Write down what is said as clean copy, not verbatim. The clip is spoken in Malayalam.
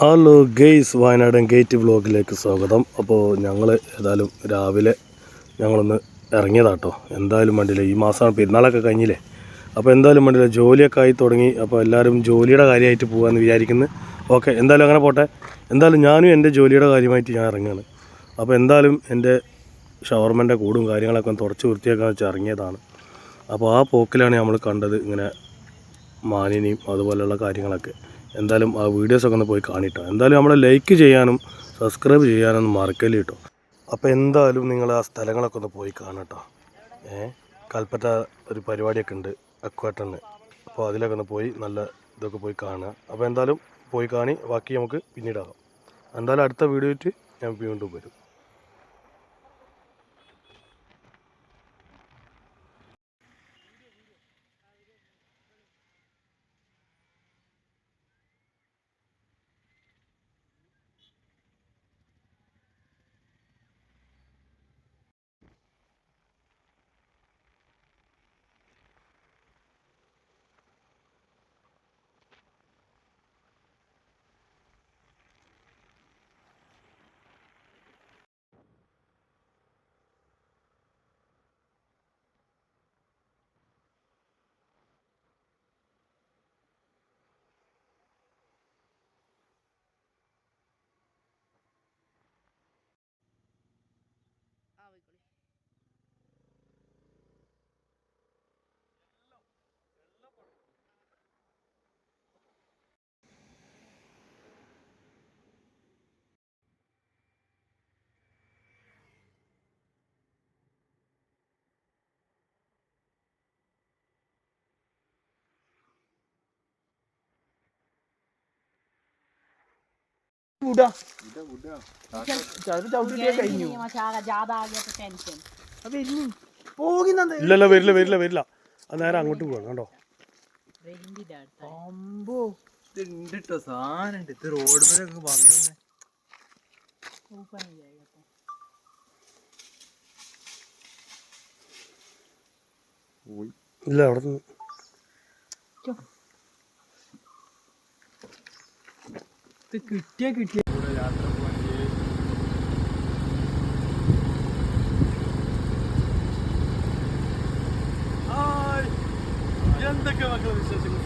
ഹലോ ഗെയ്സ്, വയനാടൻ ഗേറ്റ് വ്ലോഗിലേക്ക് സ്വാഗതം. അപ്പോൾ ഞങ്ങൾ ഏതായാലും രാവിലെ ഞങ്ങളൊന്ന് ഇറങ്ങിയതാട്ടോ. എന്തായാലും വേണ്ടില്ല, ഈ മാസം പെരുന്നാളൊക്കെ കഴിഞ്ഞില്ലേ. അപ്പോൾ എന്തായാലും വേണ്ടില്ല, ജോലിയൊക്കെ ആയി തുടങ്ങി. അപ്പോൾ എല്ലാവരും ജോലിയുടെ കാര്യമായിട്ട് പോകാമെന്ന് വിചാരിക്കുന്നു. ഓക്കെ, എന്തായാലും അങ്ങനെ പോട്ടെ. എന്തായാലും ഞാനും എൻ്റെ ജോലിയുടെ കാര്യമായിട്ട് ഞാൻ ഇറങ്ങുകയാണ്. അപ്പോൾ എന്തായാലും എൻ്റെ ഷവർമൻ്റെ കൂടും കാര്യങ്ങളൊക്കെ ഒന്ന് തുടച്ച് വൃത്തിയാക്കാന്ന് വെച്ചാൽ ഇറങ്ങിയതാണ്. അപ്പോൾ ആ പോക്കിലാണ് നമ്മൾ കണ്ടത് ഇങ്ങനെ മാനിനെയും അതുപോലെയുള്ള കാര്യങ്ങളൊക്കെ. എന്തായാലും ആ വീഡിയോസൊക്കെ ഒന്ന് പോയി കാണിട്ടോ. എന്തായാലും നമ്മളെ ലൈക്ക് ചെയ്യാനും സബ്സ്ക്രൈബ് ചെയ്യാനൊന്നും മറക്കല്ലേ കേട്ടോ. അപ്പോൾ എന്തായാലും നിങ്ങൾ ആ സ്ഥലങ്ങളൊക്കെ ഒന്ന് പോയി കാണട്ടോ. കൽപ്പറ്റ ഒരു പരിപാടിയൊക്കെ ഉണ്ട് അക്വാട്ടണ്. അപ്പോൾ അതിലൊക്കെ ഒന്ന് പോയി നല്ല ഇതൊക്കെ പോയി കാണുക. അപ്പോൾ എന്തായാലും പോയി കാണി, ബാക്കി നമുക്ക് പിന്നീടാകാം. എന്തായാലും അടുത്ത വീഡിയോ ആയിട്ട് ഞാൻ വീണ്ടും വരും. ഇല്ലല്ല, വരില്ല. അത് നേരെ അങ്ങോട്ട് പോവാ. കണ്ടോ സാധനം റോഡ് വന്നു. ഇല്ല, അവിടെ നിന്ന് കിട്ടിയ യാത്ര എന്തൊക്കെ മക്കളെ വിശേഷങ്ങൾ?